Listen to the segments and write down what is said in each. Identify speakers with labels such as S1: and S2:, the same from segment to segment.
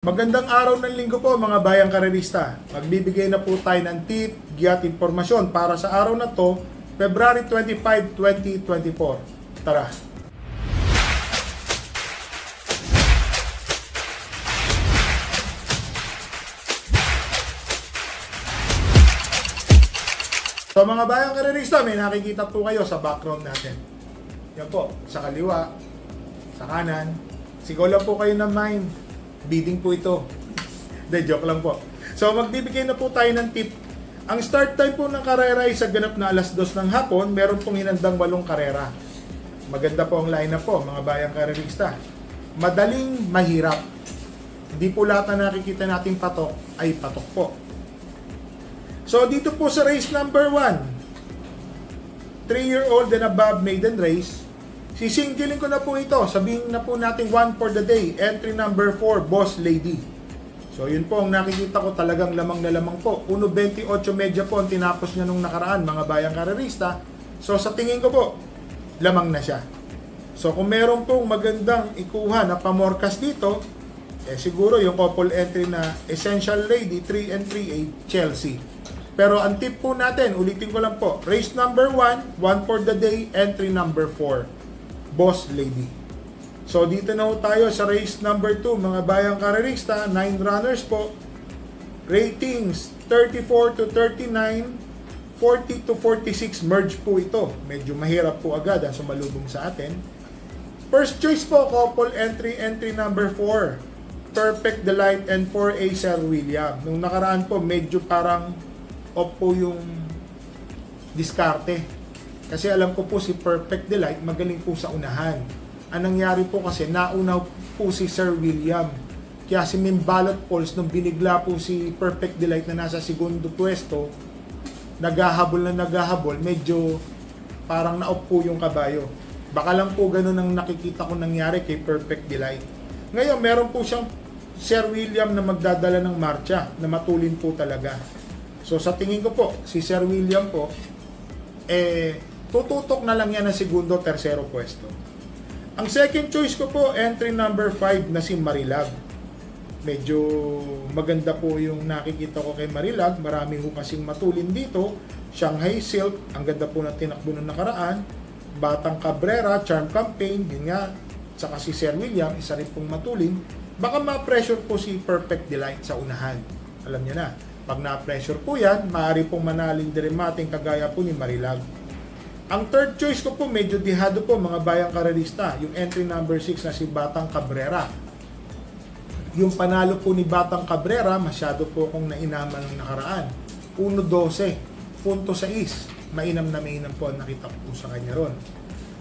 S1: Magandang araw ng linggo po mga bayang karerista. Magbibigay na po tayo ng tip, giya at impormasyon para sa araw na to, February 25, 2024. Tara! So mga bayang karerista, may nakikita po kayo sa background natin. Yan po, sa kaliwa, sa kanan. Sigaw lang po kayo ng mind. Bidding po ito. De, joke lang po. So, magbibigay na po tayo ng tip. Ang start time po ng karera ay sa ganap na alas 2 ng hapon, meron pong hinandang 8 karera. Maganda po ang lineup po, mga bayang karerista. Madaling mahirap. Hindi po lahat na nakikita nating patok ay patok po. So, dito po sa race number 1, 3-year-old and above maiden race, sisingilin ko na po ito. Sabihin na po natin 1 for the day. Entry number 4, Boss Lady. So yun po ang nakikita ko, talagang lamang na lamang po. 1.28 medya po ang tinapos niya nung nakaraan, mga bayang karerista. So sa tingin ko po, lamang na siya. So kung meron pong magandang ikuha na pamorkas dito, siguro yung couple entry na Essential Lady 3 and 3A Chelsea. Pero ang tip po natin, ulitin ko lang po, race number 1, 1 for the day, entry number 4. Boss Lady. So dito na tayo sa race number 2, mga bayang karerista, 9 runners po. Ratings 34 to 39, 40 to 46, merge po ito. Medyo mahirap po agad ang sumalubong sa atin. First choice po, couple entry number 4, Perfect Delight and 4A Sir William. Nung nakaraan po, medyo parang off po yung diskarte. Kasi alam ko po si Perfect Delight magaling po sa unahan. Ang nangyari po kasi naunaw po si Sir William. Kaya si Mimbalot Pulse nung binigla po si Perfect Delight na nasa segundo pwesto, naghahabol, medyo parang na-off po yung kabayo. Baka lang po ganun ang nakikita ko nangyari kay Perfect Delight. Ngayon meron po siyang Sir William na magdadala ng marcha na matulin po talaga. So sa tingin ko po, si Sir William po tututok na lang yan ng segundo, tersero pwesto. Ang second choice ko po, entry number 5 na si Marilag. Medyo maganda po yung nakikita ko kay Marilag. Marami ho kasing matulin dito. Shanghai Silk, ang ganda po na tinakbo ng nakaraan. Batang Cabrera, Charm Campaign, yun nga. Saka si Sir William, isa rin pong matulin. Baka ma-pressure po si Perfect Delight sa unahan. Alam niyo na, pag na-pressure po yan, maaari pong manalin diremating kagaya po ni Marilag. Ang third choice ko po, medyo dihado po mga bayang karerista. Yung entry number 6 na si Batang Cabrera. Yung panalo po ni Batang Cabrera, masyado po akong nainaman ng nakaraan. 1.12.6. Mainam na mainam po ang nakita ko po sa kanya ron.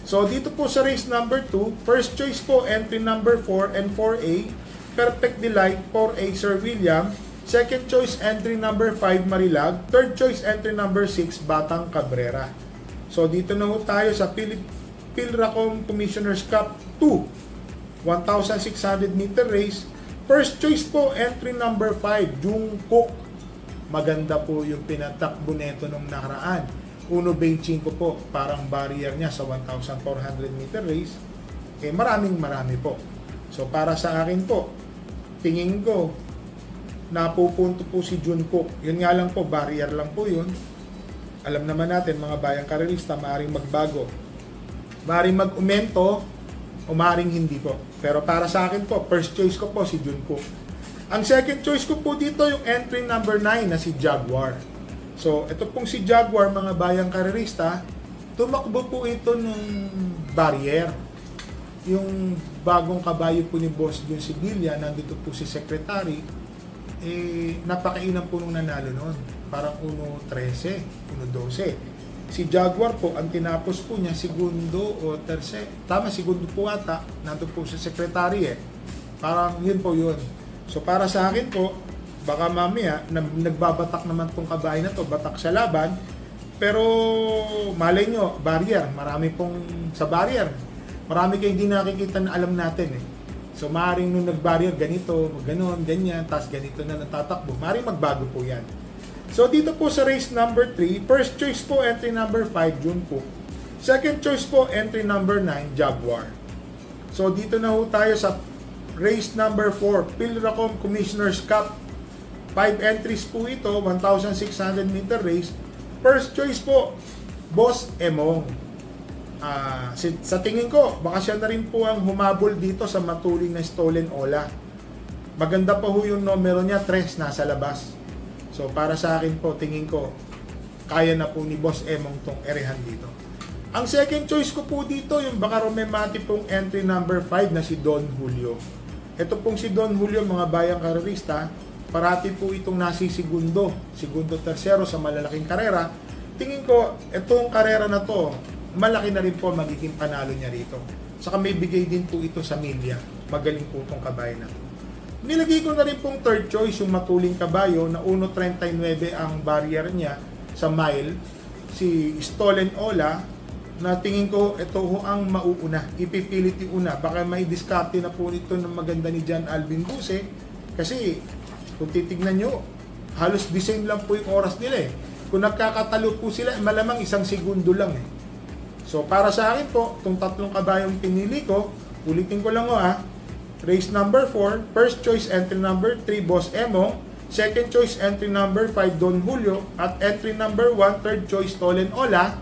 S1: So dito po sa race number 2, first choice po, entry number 4 and 4A, Perfect Delight, 4A Sir William. Second choice, entry number 5, Marilag. Third choice, entry number 6, Batang Cabrera. So dito na ho tayo sa Philracom Commissioner's Cup 2, 1,600 meter race. First choice po, entry number 5, Jungkook. Maganda po yung pinatakbo neto nung nakaraan. 1.25 po, parang barrier niya sa 1,400 meter race. Marami po. So para sa akin po, tingin ko, napupunto po si Jungkook. Yun nga lang po, barrier lang po yun. Alam naman natin mga bayang karerista, maaaring magbago. Maaaring mag-umento o maaaring hindi po. Pero para sa akin po, first choice ko po si Jungkook. Ang second choice ko po dito yung entry number 9 na si Jaguar. So ito pong si Jaguar, mga bayang karerista, tumakbo po ito ng barrier. Yung bagong kabayo po ni Boss Jun Sibilia, nandito po si Secretary, napakainam po nung nanalo noon. Parang 1.13, 1.12. Si Jaguar po, ang tinapos po niya, segundo o terse. Tama, segundo po ata. Nandun po si Secretary Parang yun po yun. So para sa akin po, baka mamaya, nagbabatak naman tong kabahay na to, batak sa laban. Pero malay nyo, barrier. Marami pong sa barrier. Marami kayong hindi nakikita na alam natin So maaaring nung nag-barrier, ganito, ganon, ganyan, tas ganito na natatakbo. Maaaring magbago po yan. So dito po sa race number 3, first choice po, entry number 5, Jungkook. Second choice po, entry number 9, Jaguar. So dito na ho tayo sa Race number 4, Pilracom Commissioner's Cup. 5 entries po ito, 1,600 meter race. First choice po, Boss Emong. Sa tingin ko, baka siya na rin po ang humabol dito sa matuling na Stolen Ola. Maganda pa ho yung numero niya, 3 nasa labas. So para sa akin po, tingin ko, kaya na po ni Boss Emong tong erehan dito. Ang second choice ko po dito, yung baka rumemati pong entry number 5 na si Don Julio. Ito pong si Don Julio, mga bayang karerista, parati po itong segundo, tercero sa malalaking karera. Tingin ko, itong karera na to, malaki na rin po magiging panalo niya rito. Saka may bigay din po ito sa media. Magaling po itong kabayo na to. Nilagay ko na rin pong third choice, yung matuling kabayo na 1.39 ang barrier niya sa mile. Si Stolen Ola, na tingin ko ito ho ang mauuna. Ipipilit yung una. Baka may diskarte na po ito ng maganda ni John Alvin Buse. Kasi kung titignan nyo, halos the same lang po yung oras nila eh. Kung nagkakatalo po sila, malamang 1 segundo lang eh. So para sa akin po, itong tatlong kabayong pinili ko, ulitin ko lang ho race number 4, first choice entry number 3, Boss Emong, second choice entry number 5, Don Julio, at entry number 1, third choice Stolen Ola,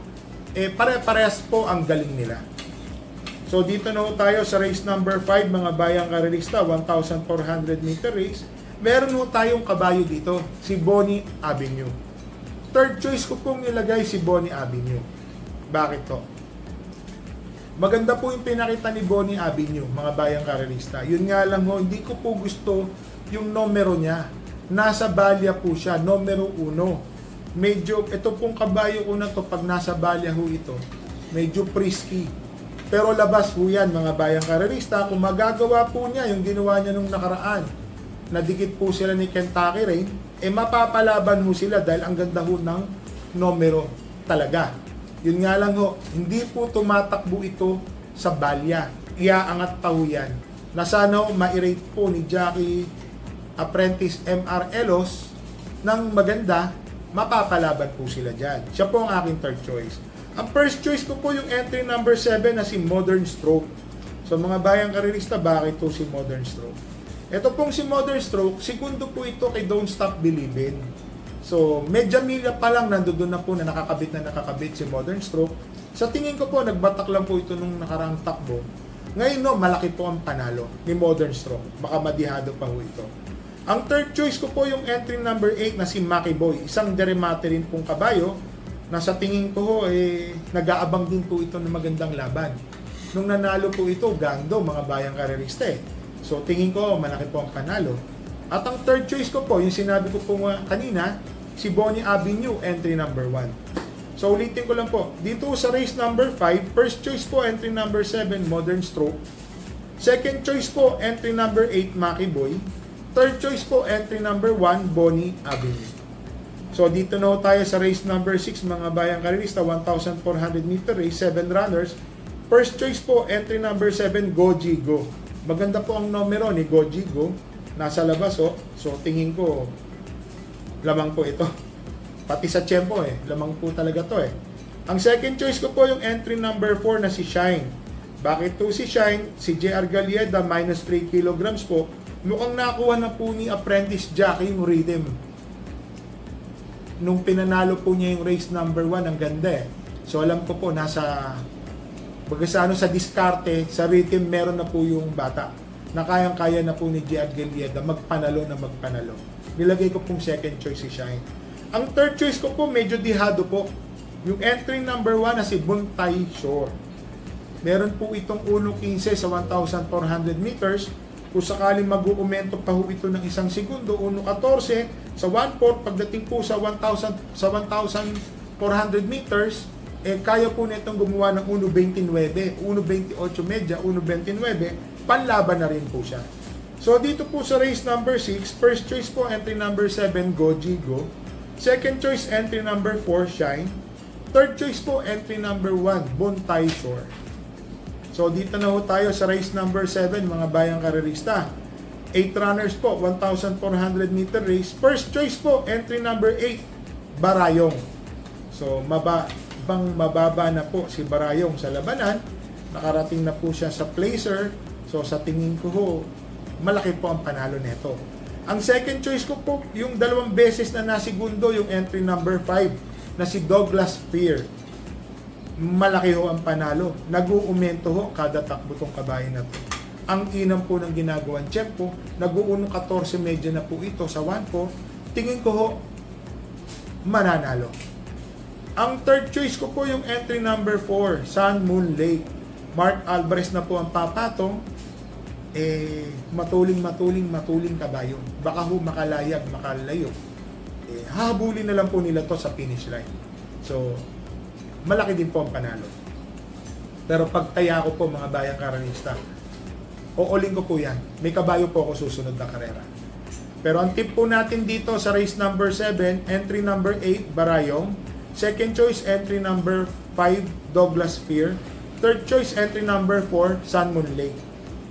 S1: pare-parehas po ang galing nila. So dito na ho tayo sa race number 5, mga bayang karerista, 1,400 meter race. Meron ho tayong kabayo dito, si Bonnie Avenue. Third choice ko pong nilagay si Bonnie Avenue. Bakit to? Maganda po yung pinakita ni Bonnie Avenue, mga bayang karerista. Yun nga lang ho, hindi ko po gusto yung numero niya. Nasa balya po siya, numero 1. Medyo, ito pong kabayo ko na to, pag nasa balya ho ito, medyo frisky. Pero labas po yan, mga bayang karerista. Kung magagawa po niya yung ginawa niya nung nakaraan, nadikit po sila ni Kentucky Rain, mapapalaban ho sila dahil ang ganda ho ng numero talaga. Yun nga lang ho, hindi po tumatakbo ito sa balya. Iaangat pa ho yan. Na sana ho, ma-rate po ni Jackie Apprentice MR Elos ng maganda, mapapalaban po sila dyan. Siya po ang aking third choice. Ang first choice ko po yung entry number 7 na si Modern Stroke. So mga bayang karerista, bakit to si Modern Stroke? Ito pong si Modern Stroke, segundo po ito kay Don't Stop Believin'. So, medya milya pa lang nandoon na po na nakakabit si Modern Stroke. Sa tingin ko po, nagbatak lang po ito nung nakaraang takbo. Ngayon no, malaki po ang panalo ni Modern Stroke. Baka madihado pa ho ito. Ang third choice ko po yung entry number 8 na si Maki Boy. Isang deremate rin pong kabayo na sa tingin ko ho, nag-aabang din po ito ng magandang laban. Nung nanalo po ito, gando, mga bayang karerista eh. So, tingin ko, malaki po ang panalo. At ang third choice ko po, yung sinabi ko po kanina, si Bonnie Avenue, entry number 1. So, ulitin ko lang po. Dito sa race number 5, first choice po, entry number 7, Modern Stroke. Second choice po, entry number 8, Maki Boy. Third choice po, entry number 1, Bonnie Avenue. So, dito na tayo sa race number 6, mga bayang karerista, 1,400 meter race, 7 runners. First choice po, entry number 7, Goji Go. Maganda po ang numero ni Goji Go. Nasa labas, oh. So, tingin ko, lamang po ito. Pati sa tiyempo, lamang po talaga to, Ang second choice ko po yung entry number 4 na si Shine. Bakit to si Shine? Si JR Galieda, minus 3 kilograms po. Mukhang nakuha na po ni Apprentice Jackie yung rhythm. Nung pinanalo po niya yung race number 1, ang ganda So, alam ko po, nasa sa diskarte, sa rhythm, meron na po yung bata na kayang-kaya na po ni JR Galieda magpanalo na magpanalo. Nilagay ko pong second choice si Shine. Ang third choice ko po, medyo dihado po. Yung entry number 1 na si Buntay Shore. Meron po itong 1.15 sa 1,400 meters. Kung sakaling mag-uumento pa ho ito ng 1 segundo, 1.14 sa 1/4, pagdating po sa 1,400 meters, kaya po nitong gumawa ng 1.29, 1.28 medya, 1.29, panlaban na rin po siya. So dito po sa race number 6, first choice po entry number 7, Goji Go. Second choice entry number 4, Shine. Third choice po entry number 1, Buntay Shore. So dito na ho tayo sa race number 7, mga bayang karerista. 8 runners po, 1,400 meter race. First choice po entry number 8, Barayong. So mababa na po si Barayong sa labanan. Nakarating na po siya sa placer. So sa tingin ko ho, malaki po ang panalo nito. Ang second choice ko po, yung 2 beses na nasigundo, yung entry number 5 na si Douglas Fear. Malaki ho ang panalo. Nag-uumento ho kada takbo tong kabayo na to. Ang inam po ng ginagawang tiyempo, nag-uunong 14 medyo na po ito sa 1-4. Tingin ko ho, mananalo. Ang third choice ko po yung entry number 4, Sun Moon Lake. Mark Alvarez na po ang papatong. Matuling kabayo. Baka ho makalayag, makalayo. Hahabulin na lang po nila to sa finish line. So, malaki din po ang panalo. Pero pagtaya ko po mga bayang karanista, uuling ko po yan. May kabayo po ako susunod na karera. Pero ang tip po natin dito sa race number 7, entry number 8, Barayong. Second choice, entry number 5, Douglas Fear. Third choice, entry number 4, Sun Moon Lake.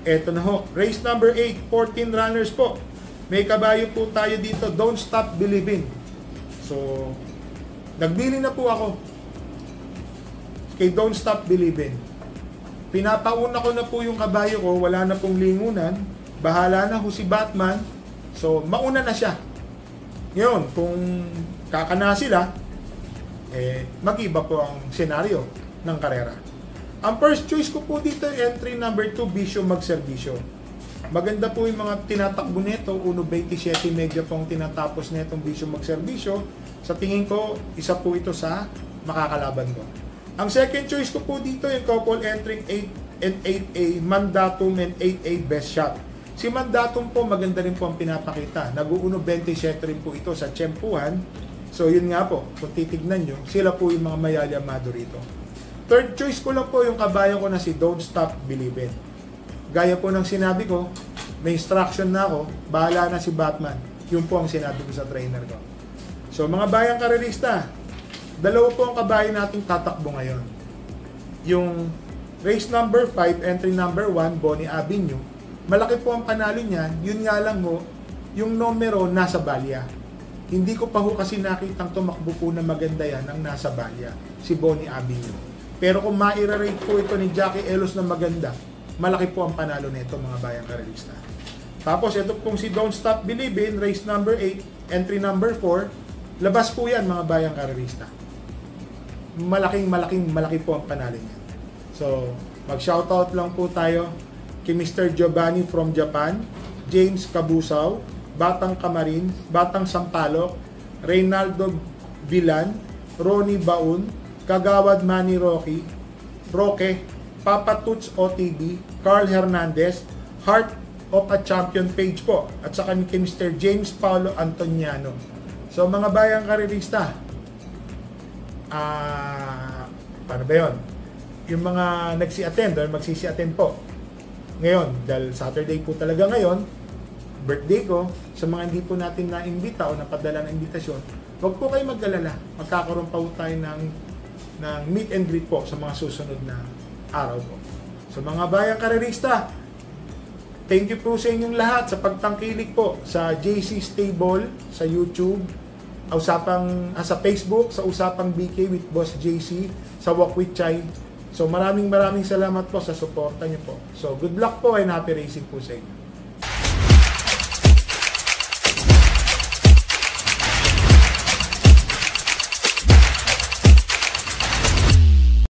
S1: Eto na ho. Race number 8, 14 runners po. May kabayo po tayo dito, Don't Stop Believing. So, nagbili na po ako kay Don't Stop Believing. Pinapauna ko na po yung kabayo ko, wala na pong lingunan. Bahala na ho si Batman. So, mauna na siya. Ngayon, kung kakana sila, mag-iba po ang senaryo ng karera. Ang first choice ko po dito, entry number 2, Bisyo Magserbisyo. Maganda po yung mga tinatakbo nito. 1.27 medyo pong tinatapos netong Bisyo Magserbisyo. Sa tingin ko, isa po ito sa makakalaban ko. Ang second choice ko po dito, yung couple entering 8 and 8A, Mandatum and 8A Best Shot. Si Mandatum po, maganda rin po ang pinapakita. Nag-1.27 rin po ito sa tiyempuhan. So yun nga po, kung titignan nyo, sila po yung mga mayalyamado rito. Third choice ko lang po yung kabayo ko na si Don't Stop Believing. Gaya po ng sinabi ko, may instruction na ako, bahala na si Batman. Yun po ang sinabi ko sa trainer ko. So mga bayang karerista, 2 po ang kabayo nating tatakbo ngayon. Yung race number 5, entry number 1, Bonnie Avenue. Malaki po ang panalo niyan, yun nga lang ho, yung numero nasa balya. Hindi ko pa ho kasi nakitang tumakbo po na maganda yan ang nasa balya, si Bonnie Avenue. Pero kung maira-rate po ito ni Jackie Elos na maganda, malaki po ang panalo nito mga bayang karerista. Tapos ito pong si Don't Stop Believing, race number 8, entry number 4, labas po yan mga bayang karerista. Malaki po ang panalo niya. So, mag-shoutout lang po tayo kay Mr. Giovanni from Japan, James Kabusaw, Batang Kamarin, Batang Sampalok, Reynaldo Villan, Ronnie Baun, Kagawad Manny Roque, Papa Toots OTB, Carl Hernandez, Heart of a Champion page po, at saka ni Mr. James Paulo Antoniano. So mga bayang karerista, paano ba yun? Yung mga nagsi-attend or magsisi-attend po ngayon, dahil Saturday po talaga ngayon, birthday ko, sa mga hindi po natin na-imbita o napadala ng imbitasyon, huwag po kayo mag-alala. Magkakaroon pa po tayo ng meet and greet po sa mga susunod na araw po. So mga bayang karerista, thank you po sa inyong lahat sa pagtangkilik po sa JC Stable, sa YouTube, sa Facebook, sa Usapang BK with Boss JC, sa Walk with Chai. So maraming salamat po sa suporta niyo po. So good luck po and happy racing po sa inyo.